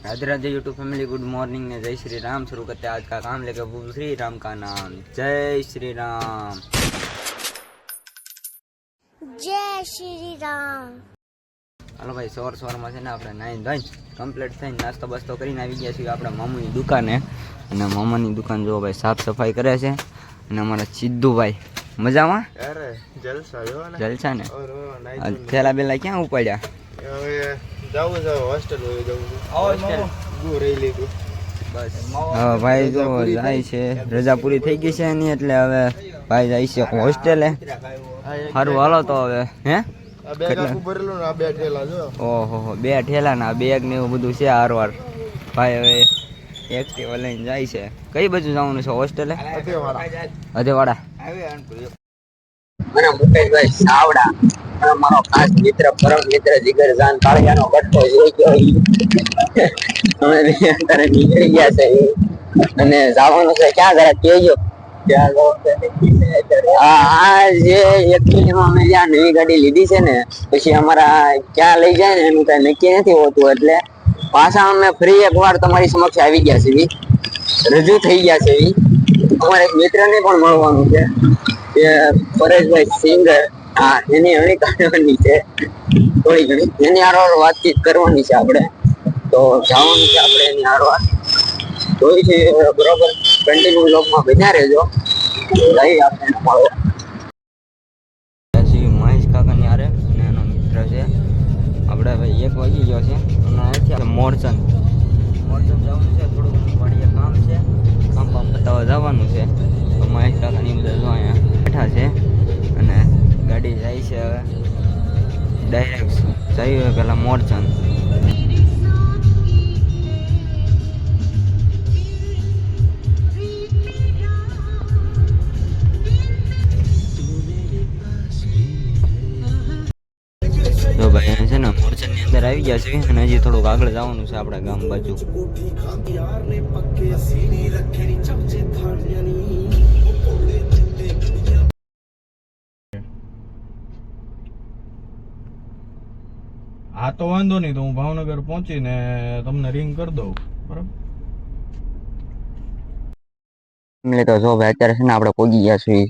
Radhe Radhe YouTube family, good morning ने जय श्री राम। शुरू करते हैं आज का काम लेकर श्री राम का नाम। जय श्री राम, जय श्री राम। हेलो भाई, સવારમાં છે ને આપણે નાઈન ધોઈને કમ્પ્લીટ થઈને નાસ્તો બાસ્તો કરીને આવી ગયા છીએ આપણે મામુની દુકાને। અને મામાની દુકાન જો ભાઈ સાફ સફાઈ કરે છે। અને અમારા સિદ્ધુભાઈ મજામાં? અરે જલસા જો ને, જલસા ને। નાઈ થેલા બેલા ક્યાં ઉપાડ્યા? હવે જાવું છે હોસ્ટેલ હોય જવું છે હોસ્ટેલ ગુ રહી લીધું બસ। હવે ભાઈ જો જાય છે, રજા પૂરી થઈ ગઈ છે એની, એટલે હવે ભાઈ જાય છે હોસ્ટેલે। સારું હાલો તો હવે હે આ બેગ આખું ભરેલું ને આ બે ઠેલા જો ઓહો, બે ઠેલા ના બેગ ને એવું બધું છે હારવાર। ભાઈ હવે એક્ટિવા લઈને જાય છે। કઈ બાજુ જવાનું છે હોસ્ટેલે? અધેવાડા। મને મુકેશભાઈ સાવડા, મારો ખાસ મિત્ર, પરમ મિત્ર, જીગર જાન કાળિયાનો બટ્ટો જોઈ ગયો। અમે અત્યારે નીકળી ગયા છે અને જવાનું છે ક્યાં જરા કહેજો। આ જે એકચ્યુઅલીમાં અમે જ્યાં નવી ગાડી લીધી છે ને, પછી અમારા ક્યાં લઈ જાય ને એનું કઈ નક્કી નથી હોતું, એટલે પાછા અમે ફરી એકવાર તમારી સમક્ષ આવી ગયા છે, રજૂ થઈ ગયા છે। અમારા એક મિત્રને પણ મળવાનું છે, કે પરેશભાઈ સિંગર, હા એની અણી કાઢવાની છે થોડી ઘણી, એની હારવાર વાતચીત કરવાની છે આપણે, તો જવાનું છે આપણે એની હારવાર। જોઈ છે બરોબર, કન્ટિન્યુ બ્લોગમાં બન્યા રહેજો। લઈ આપણે મળો મહેશ કાકાની હારે અને એનો મિત્ર છે આપણે। ભાઈ 1 વાગી ગયો છે અને અહીંથી મોરચંદ જવાનું છે, થોડું ઘણું વાડીએ કામ છે, કામ પતાવવા જવાનું છે। તો મહેશ કાકાની બધા જો અહીંયા બેઠા છે અને ગાડી જાય છે હવે ડાયરેક્ટ જઈએ પેલા મોરચંદ। તો ભાઈ અહીંયા છે ને મોરચંદની અંદર આવી ગયા છે અને હજી થોડુંક આગળ જવાનું છે આપણા ગામ બાજુ। હા તો વાંધો નહીં, તો હું ભાવનગર પહોંચીને તમને રિંગ કરી દઉં, બરાબર? તો જો ભાઈ અત્યારે છે ને આપણે પહોંચી ગયા છીએ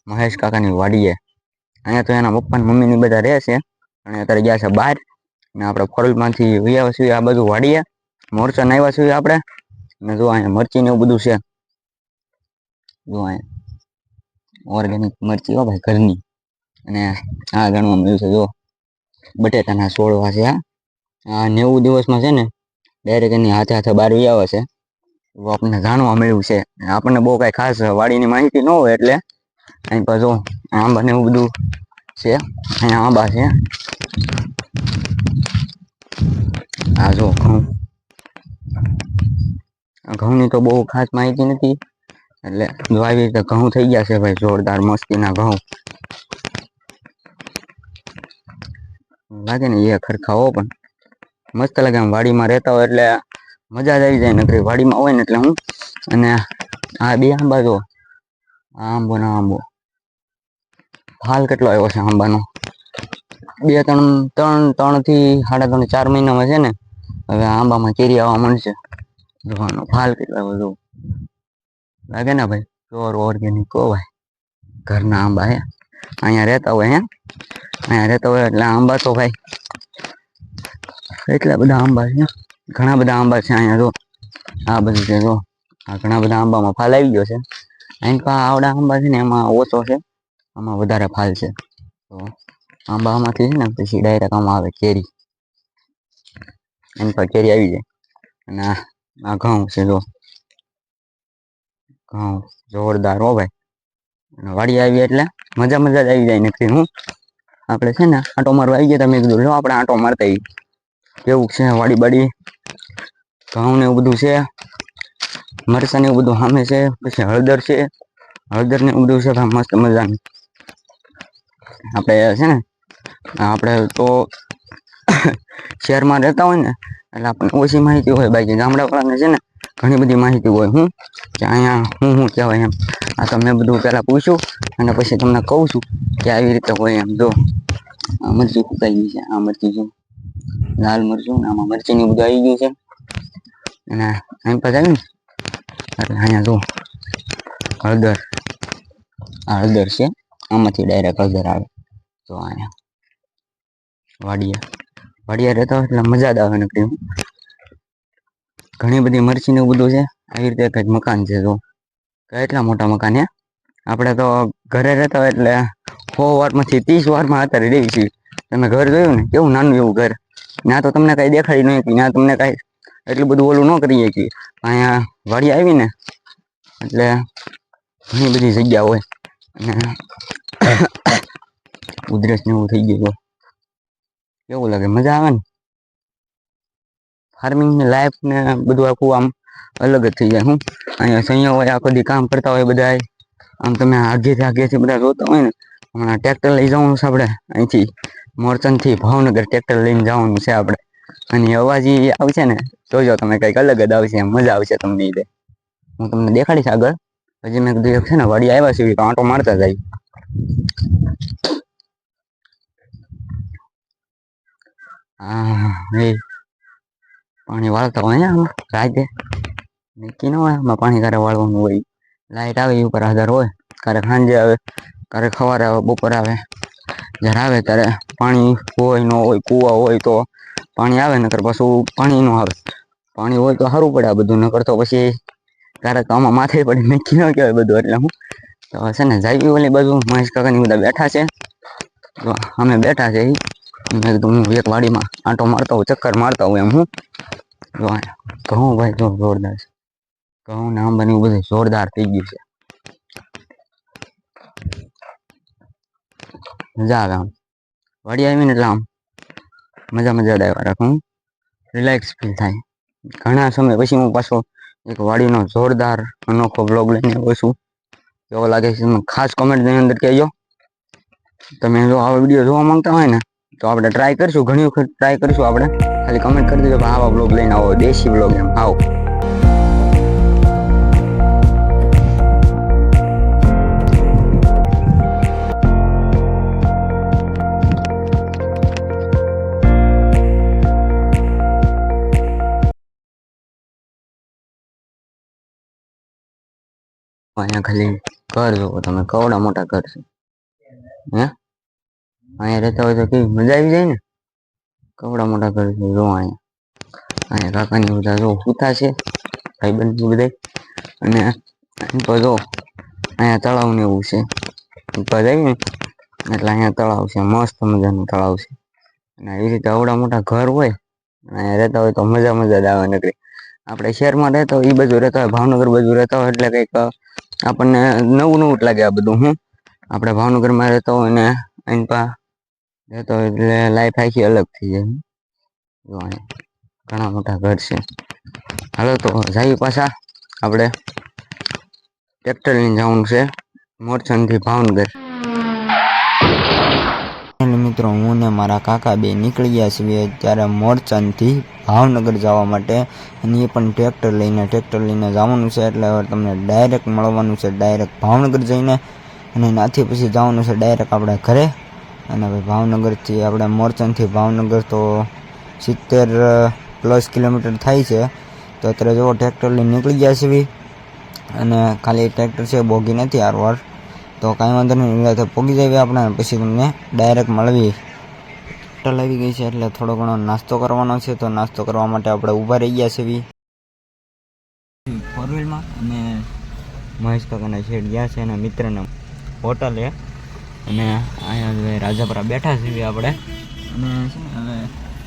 મહેશ કાકાની વાડીએ। અહીંયા તો એના પપ્પા મમ્મી ની બધા રહે છે અને અત્યારે ગયા છે બહાર, ને આપણે ફોરલમાંથી આવ્યા છીએ આ બાજુ વાડીએ, મોરચન આવ્યા છીએ આપણે। અને જો અહીંયા મરચી ને એવું બધું છે, જો અહીંયા ઓર્ગેનિક મરચી હો ભાઈ, ઘરની। અને આ ગણવા મળ્યું છે જો બટેટાના છોડવા છે। આ 90 દિવસમાં છે ને ડાયરેક્ટ એની હાથે હાથે બહાર આવે છે, એવું આપણને જાણવા મળ્યું છે। આપણને બહુ કઈ ખાસ વાડીની માહિતી ન હોય, એટલે અહીં પર જો આંબા ને એવું બધું છે। અહીંયા આંબા છે, આ જો ઘઉંની તો બહુ ખાસ માહિતી નથી, એટલે જો આવી રીતે ઘઉં થઈ ગયા છે ભાઈ, જોરદાર મસ્તીના ઘઉં લાગે ને એ ખરખાવો, પણ મસ્ત લાગે આમ વાડીમાં રહેતા હોય એટલે મજા જ આવી જાય। નકરી વાડીમાં હોય ને એટલે હું, અને આ બે આંબા જો, આંબો ના આંબો હાલ કેટલો આવ્યો છે આંબાનો, 2 3 થી 3.5 4 મહિનામાં છે ને હવે આંબામાં કેરી આવવા માંડશે। જોવાનો ફાલ કેટલા બધું લાગે ને ભાઈ, પ્યોર ઓર્ગેનિક હો ભાઈ, ઘરના આંબા હે। અહીંયા રહેતા હોય અહીંયા રહેતા હોય એટલે આંબા તો ભાઈ એટલા બધા આંબા છે, ઘણા બધા આંબા છે અહીંયા। જો આ બધું છે, જો આ ઘણા બધા આંબામાં ફાલ આવી ગયો છે। અહીં આવડા આંબા છે ને એમાં ઓછો છે, આમાં વધારે ફાલ છે। તો આંબામાંથી છે ને પછી ડાયરેક્ટ આમાં આવે કેરી, એની પર કેરી આવી જાય। અને આ ઘઉં છે, જો ઘઉં જોરદાર હો ભાઈ। અને વાડી આવી એટલે મજા જ આવી જાય। નક્કી હું આપણે છે ને આંટો મારવા આવી ગયા, તમે કીધું લો આપણે આંટો મારતા આવી, કેવું છે વાડી બાડી, ઘઉં ને એવું બધું છે, મરચાં ને એવું બધું સામે છે, પછી હળદર છે, હળદર ને એવું બધું છે મસ્ત મજાનું। આપણે છે ને આપણે તો શહેરમાં રહેતા હોય ને એટલે આપણને ઓછી માહિતી હોય, બાકી ગામડાવાળાને છે ને ઘણી બધી માહિતી હોય, હું કે અહીંયા હું કહેવાય એમ। આ તો મેં બધું પહેલાં પૂછ્યું અને પછી તમને કહું છું કે આવી રીતે હોય એમ। જો આ મરચી ફૂકાઈ ગઈ છે, આ મરચી જો લાલ મરચું, આમાં મરચી ને બધું આવી ગયું છે। અને અહીં પાસે આવી ને એટલે અહીંયા જો હળદર, આ હળદર છે, આમાંથી ડાયરેક્ટ હળદર આવે. તો અહીંયા વાડિયા રહેતા હોય એટલે મજા જ આવે નકરી. ઘણી બધી મરચી ને એવું બધું છે. આવી રીતે કંઈક મકાન છે. જો કેટલા મોટા મકાન છે. આપણે તો ઘરે રહેતા હોય એટલે 100 વારમાંથી 30 વારમાં અત્યારે રહી છીએ. તમે ઘર જોયું ને કેવું નાનું એવું ઘર, ના તો તમને કઈ દેખાડી નહીં, ના તમને કઈ એટલું બધું ઓલું ન કરીએ કે અહીંયા વાડી આવી ને એટલે ઘણી બધી જગ્યા હોય. અને ઉધરસ ને એવું થઈ ગયું, કેવું લાગે, મજા આવે ને. ફાર્મિંગ ની લાઈફ ને બધું આખું આમ અલગ જ થઈ જાય. હું અહીંયા સૈયા હોય, આખો દી કામ કરતા હોય બધા. આમ તમે આગેથી બધા જોતા હોય ને, હમણાં ટ્રેક્ટર લઈ જવાનું છે આપણે અહીંથી મોરચંદ થી ભાવનગર ટ્રેક્ટર લઈને જવાનું છે આપણે. અને અવાજ આવશે ને જોજો તમે, કંઈક અલગ જ આવશે, મજા આવશે તમને. એ હું તમને દેખાડીશ આગળ. હજી મેં કીધું છે ને વાડી આવ્યા છે તો આંટો મારતા જાય. હા એ પાણી વાળતા હોય આમાં રાતે, નક્કી ન હોય આમાં પાણી ક્યારે વાળવાનું હોય. લાઈટ આવે એ ઉપર આધાર હોય. ક્યારેક સાંજે આવે, ક્યારેક સવારે આવે, બપોર આવે. જ્યારે આવે ત્યારે પાણી હોય ન હોય, કૂવા હોય તો પાણી આવે, નકર પાછું પાણી ન આવે. પાણી હોય તો સારું પડે આ બધું, નકર તો પછી ક્યારેક આમાં માથે પડી નક્કી ન કહેવાય બધું. એટલે હું તો છે ને જાવી ઓલી બાજુ મહેશ કાકાની બધા બેઠા છે. તો અમે બેઠા છે. મેં કીધું હું એક વાડીમાં આંટો મારતા હોય, ચક્કર મારતા હોય એમ. હું ઘઉં ભાઈ જો જોરદાર છે. ઘઉં ને આંબાને એવું બધું જોરદાર થઈ ગયું છે. મજા આવે આમ વાડી આવીને એટલે આમ મજા આવ્યા રાખું, રિલેક્સ ફીલ થાય. ઘણા સમય પછી હું પાછો એક વાડીનો જોરદાર અનોખો બ્લોગ લઈને આવ્યો છું. કેવો લાગે છે ખાસ કોમેન્ટની અંદર કહેજો. તમે જો આવા વિડીયો જોવા માંગતા હોય ને તો આપણે ટ્રાય કરીશું, ઘણી વખત ટ્રાય કરીશું આપણે. ખાલી કમેન્ટ કરી દેજો કે આવા બ્લોગ લઈને આવો, દેશી બ્લોગ એમ આવો. અહીંયા ખાલી ઘર જોવો તમે, કવડા મોટા ઘર છે. હે અહીંયા રહેતા હોય તો કેવી મજા આવી જાય ને. કવડા મોટા ઘર છે. જો અહીંયા કાકાની બધા જો પૂથા છે, ભાઈબંધ બધા. અને તો જો અહીંયા તળાવ ને એવું છે. ઉપર જાય ને એટલે અહીંયા તળાવ છે, મસ્ત મજાનું તળાવ છે. અને એવી રીતે આવડા મોટા ઘર હોય, અહીંયા રહેતા હોય તો મજા જ આવે નકરી. આપણે શહેરમાં રહેતા હોય, એ બાજુ રહેતા હોય, ભાવનગર બાજુ રહેતા હોય એટલે કંઈક આપણને નવું જ લાગે આ બધું. હું આપણે ભાવનગરમાં રહેતા હોય ને અહીં રહેતા હોય એટલે લાઈફ આખી અલગ થઈ જાય. જો અહીંયા ઘણા મોટા ઘર છે. હાલો તો જઈએ પાછા આપણે ટ્રેક્ટર લઈને જવાનું છે મોરચંદથી ભાવનગર. મિત્રો હું ને મારા કાકા બે નીકળી ગયા છીએ અત્યારે મોરચંદથી ભાવનગર જવા માટે. અને એ પણ ટ્રેક્ટર લઈને જવાનું છે. એટલે હવે તમને ડાયરેક્ટ મળવાનું છે, ડાયરેક્ટ ભાવનગર જઈને. અને ત્યાંથી પછી જવાનું છે ડાયરેક્ટ આપણે ઘરે. અને ભાઈ ભાવનગરથી આપણે મોરચંદથી ભાવનગર તો 70+ કિલોમીટર થાય છે. તો અત્યારે જો ટ્રેક્ટર લઈને નીકળી ગયા છીએ. અને ખાલી ટ્રેક્ટર છે, બોગી નથી હારવાર. તો કાંઈ વાંધો નહીં, રાતે પોગી જઈએ આપણે. પછી તમને ડાયરેક્ટ મળવી. ટ્રેક્ટર આવી ગઈ છે એટલે થોડો ઘણો નાસ્તો કરવાનો છે. તો નાસ્તો કરવા માટે આપણે ઊભા રહી ગયા છીએ 4 વ્હીલમાં. અને મહેશ કાકાના શેઠ ગયા છે અને મિત્રના હોટલે. અને અહીંયા રાજાપુરા બેઠા છીએ આપણે. અને છે ને હવે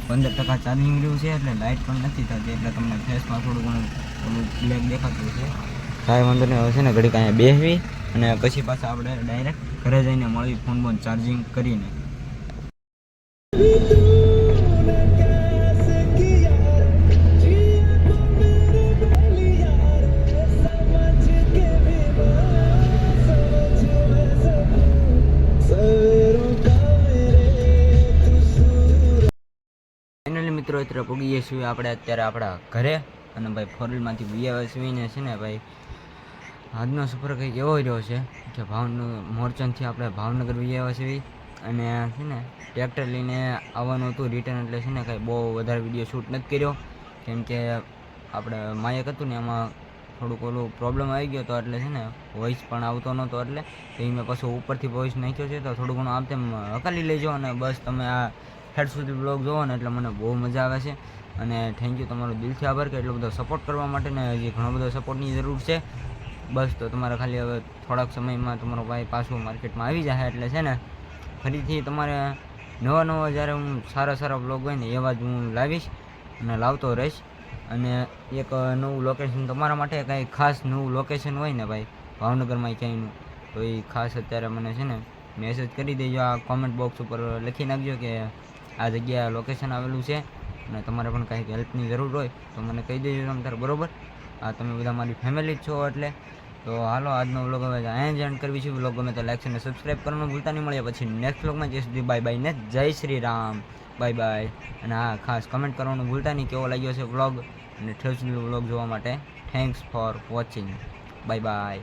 15% ચાર્જિંગ રહ્યું છે એટલે લાઇટ પણ નથી થતી, એટલે તમને ફેસમાં થોડું ઘણું ઓલું બ્લેક દેખાતું છે. કાંઈ વાંધો નહીં, હવે છે ને ઘડીક અહીંયા બેસવી અને પછી પાછા આપણે ડાયરેક્ટ ઘરે જઈને મળી ફોન ચાર્જિંગ કરીને. ફાઇનલી મિત્રો અત્યારે પહોંચીએ છીએ આપણે અત્યારે આપણા ઘરે. અને ભાઈ 4 વ્હીલમાંથી વિયા સુઈને છે ને ભાઈ આજનો સફર કંઈક એવો રહ્યો છે કે મોરચંદથી આપણે ભાવનગર વિયા છીએ. અને છે ને ટ્રેક્ટર લઈને આવવાનું હતું રિટર્ન, એટલે છે ને કંઈ બહુ વધારે વિડીયો શૂટ નથી કર્યો, કેમ કે આપણે માયક હતું ને એમાં થોડુંક ઓલું પ્રોબ્લેમ આવી ગયો હતો, એટલે છે ને વોઇસ પણ આવતો નહોતો, એટલે એ મેં પાછું ઉપરથી વોઇસ નાખ્યો છે. તો થોડું ઘણું આમ તેમ હકાલી લેજો, અને બસ તમે આ હેડ સુધી બ્લોગ જોવો ને એટલે મને બહુ મજા આવે છે. અને થેન્ક યુ, તમારો દિલથી આભાર કે એટલો બધો સપોર્ટ કરવા માટે, ને હજી ઘણો બધો સપોર્ટની જરૂર છે. બસ તો તમારે ખાલી હવે થોડાક સમયમાં તમારો ભાઈ પાછું માર્કેટમાં આવી જાય, એટલે છે ને ફરીથી તમારે નવા જ્યારે હું સારા બ્લોગ હોય ને એવા જ હું લાવીશ અને લાવતો રહીશ. અને એક નવું લોકેશન તમારા માટે, કાંઈ ખાસ નવું લોકેશન હોય ને ભાઈ ભાવનગરમાં ક્યાંયનું, તો એ ખાસ અત્યારે મને છે ને મેસેજ કરી દેજો, આ કોમેન્ટ બોક્સ ઉપર લખી નાખજો કે આ જગ્યાએ લોકેશન આવેલું છે, અને તમારે પણ કાંઈક હેલ્પની જરૂર હોય તો મને કહી દેજો તમે તારે, બરાબર. આ તમે બધા મારી ફેમિલી જ છો એટલે. તો હાલો આજનો વ્લોગ હવે અહીંયા જ એન્ડ કરવી છે. વ્લોગ ગમે તો લાઈક અને સબસ્ક્રાઈબ કરવાનું ભૂલતા નહીં. મળીએ પછી નેક્સ્ટ વ્લોગમાં. જ્યાં સુધી બાય બાય ને જય શ્રી રામ, બાય બાય. અને હા, ખાસ કમેન્ટ કરવાનું ભૂલતા નહીં કેવો લાગ્યો છે વ્લોગ, અને ઠેર સુધી વ્લોગ જોવા માટે thanks for watching. Bye bye.